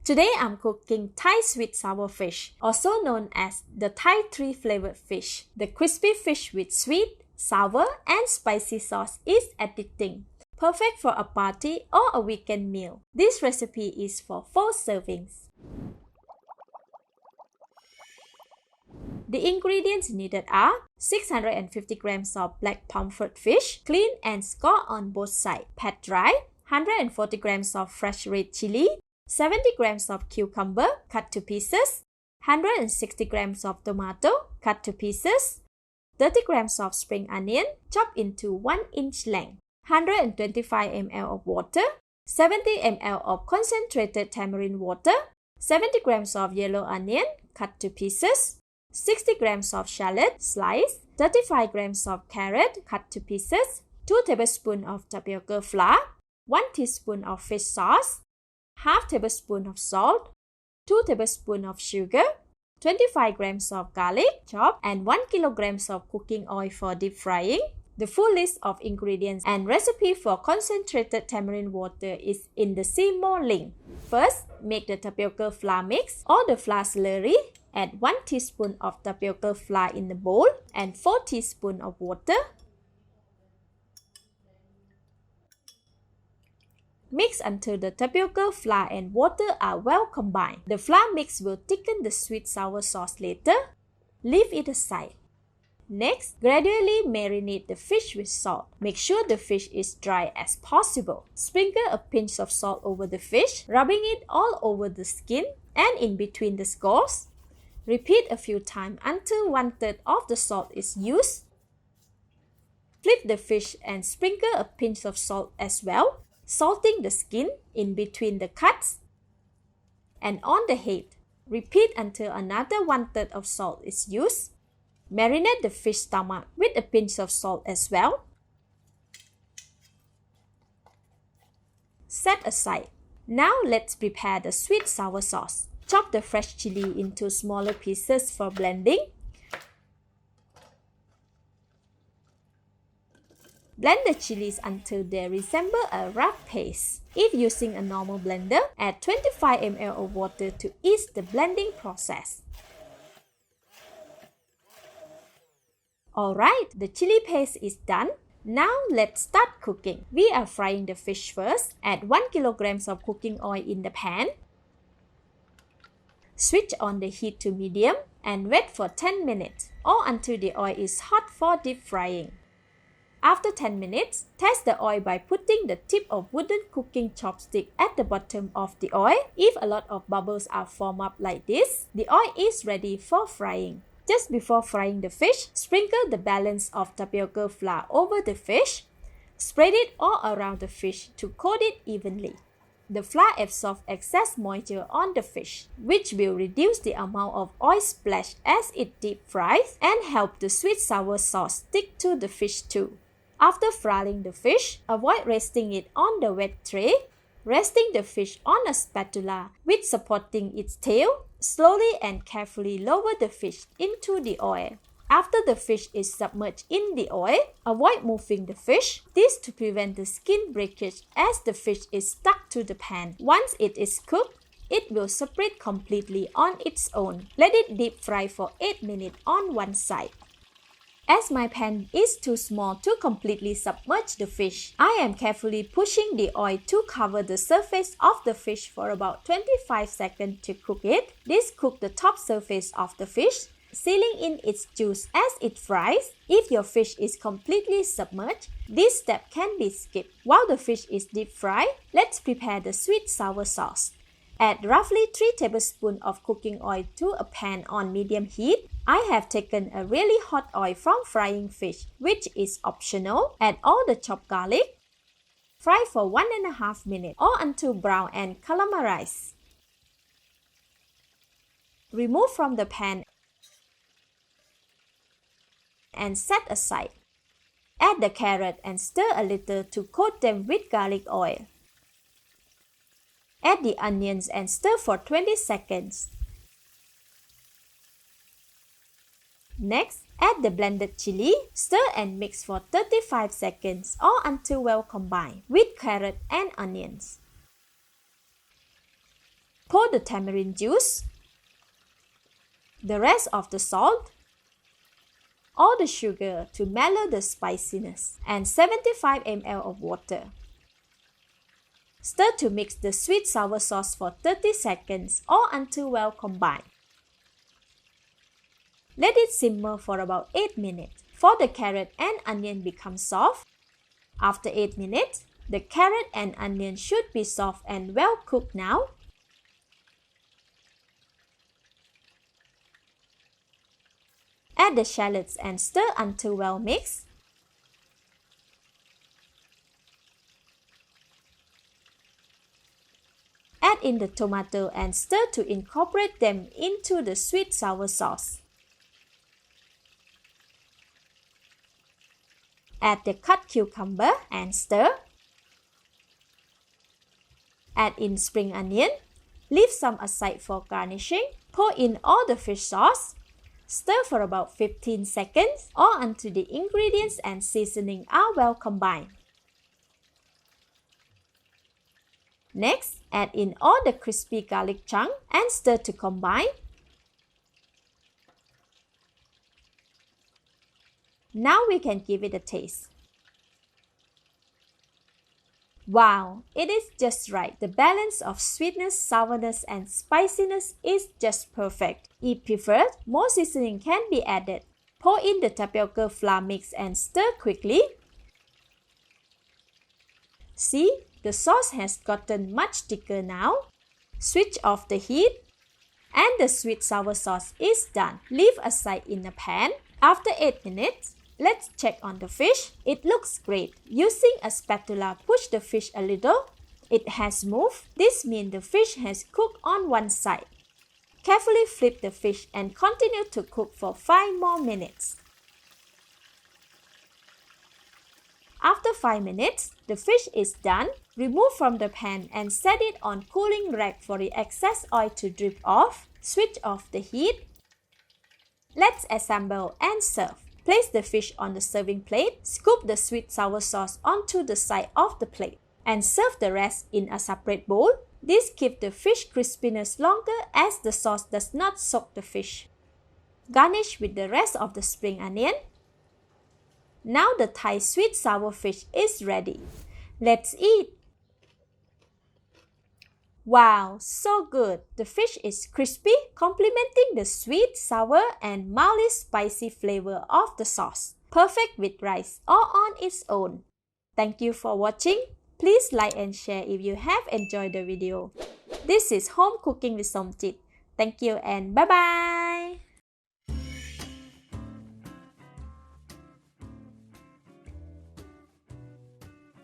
Today I'm cooking Thai sweet sour fish, also known as the Thai 3-flavored fish. The crispy fish with sweet, sour, and spicy sauce is addicting, perfect for a party or a weekend meal. This recipe is for 4 servings. The ingredients needed are 650 grams of black pomfret fish, clean and score on both sides, pat dry, 140 grams of fresh red chili, 70 grams of cucumber cut to pieces, 160 grams of tomato cut to pieces, 30 grams of spring onion chopped into 1-inch length, 125 ml of water, 70 ml of concentrated tamarind water, 70 grams of yellow onion cut to pieces, 60 grams of shallot sliced, 35 grams of carrot cut to pieces, 2 tablespoons of tapioca flour, 1 teaspoon of fish sauce, half tablespoon of salt, 2 tablespoons of sugar, 25 grams of garlic chopped, and 1 kilograms of cooking oil for deep frying. The full list of ingredients and recipe for concentrated tamarind water is in the See More link. First, make the tapioca flour mix or the flour slurry. Add 1 teaspoon of tapioca flour in the bowl and 4 teaspoons of water. Mix until the tapioca flour and water are well combined. The flour mix will thicken the sweet sour sauce later. Leave it aside. Next, gradually marinate the fish with salt. Make sure the fish is dry as possible. Sprinkle a pinch of salt over the fish, rubbing it all over the skin and in between the scores. Repeat a few times until 1/3 of the salt is used. Flip the fish and sprinkle a pinch of salt as well, salting the skin in between the cuts and on the head. Repeat until another 1/3 of salt is used. Marinate the fish stomach with a pinch of salt as well. Set aside. Now let's prepare the sweet sour sauce. Chop the fresh chili into smaller pieces for blending. Blend the chilies until they resemble a rough paste. If using a normal blender, add 25 ml of water to ease the blending process. Alright, the chili paste is done. Now let's start cooking. We are frying the fish first. Add 1 kg of cooking oil in the pan. Switch on the heat to medium and wait for 10 minutes or until the oil is hot for deep frying. After 10 minutes, test the oil by putting the tip of wooden cooking chopstick at the bottom of the oil. If a lot of bubbles are formed up like this, the oil is ready for frying. Just before frying the fish, sprinkle the balance of tapioca flour over the fish. Spread it all around the fish to coat it evenly. The flour absorbs excess moisture on the fish, which will reduce the amount of oil splash as it deep fries and help the sweet sour sauce stick to the fish too. After frying the fish, avoid resting it on the wet tray. Resting the fish on a spatula with supporting its tail, slowly and carefully lower the fish into the oil. After the fish is submerged in the oil, avoid moving the fish. This to prevent the skin breakage as the fish is stuck to the pan. Once it is cooked, it will separate completely on its own. Let it deep fry for 8 minutes on one side. As my pan is too small to completely submerge the fish, I am carefully pushing the oil to cover the surface of the fish for about 25 seconds to cook it. This cooks the top surface of the fish, sealing in its juice as it fries. If your fish is completely submerged, this step can be skipped. While the fish is deep fried, let's prepare the sweet sour sauce. Add roughly 3 tablespoons of cooking oil to a pan on medium heat. I have taken a really hot oil from frying fish, which is optional. Add all the chopped garlic. Fry for 1.5 minutes or until brown and caramelized. Remove from the pan and set aside. Add the carrot and stir a little to coat them with garlic oil. Add the onions and stir for 20 seconds. Next, add the blended chili, stir and mix for 35 seconds or until well combined with carrot and onions. Pour the tamarind juice, the rest of the salt, all the sugar to mellow the spiciness, and 75 ml of water. Stir to mix the sweet sour sauce for 30 seconds or until well combined. Let it simmer for about 8 minutes for the carrot and onion become soft. After 8 minutes, the carrot and onion should be soft and well cooked now. Add the shallots and stir until well mixed. Add in the tomato and stir to incorporate them into the sweet sour sauce. Add the cut cucumber and stir. Add in spring onion. Leave some aside for garnishing. Pour in all the fish sauce. Stir for about 15 seconds or until the ingredients and seasoning are well combined. Next, add in all the crispy garlic chunk and stir to combine. Now we can give it a taste. Wow, it is just right. The balance of sweetness, sourness and spiciness is just perfect. If preferred, more seasoning can be added. Pour in the tapioca flour mix and stir quickly. See, the sauce has gotten much thicker now. Switch off the heat and the sweet sour sauce is done. Leave aside in a pan. After 8 minutes, let's check on the fish. It looks great. Using a spatula, push the fish a little. It has moved. This means the fish has cooked on one side. Carefully flip the fish and continue to cook for 5 more minutes. After 5 minutes, the fish is done. Remove from the pan and set it on cooling rack for the excess oil to drip off. Switch off the heat. Let's assemble and serve. Place the fish on the serving plate. Scoop the sweet sour sauce onto the side of the plate and serve the rest in a separate bowl. This keeps the fish crispiness longer as the sauce does not soak the fish. Garnish with the rest of the spring onion. Now the Thai sweet sour fish is ready. Let's eat! Wow, so good! The fish is crispy, complementing the sweet, sour and mildly spicy flavor of the sauce. Perfect with rice or on its own. Thank you for watching. Please like and share if you have enjoyed the video. This is Home Cooking with Somjit. Thank you and bye-bye!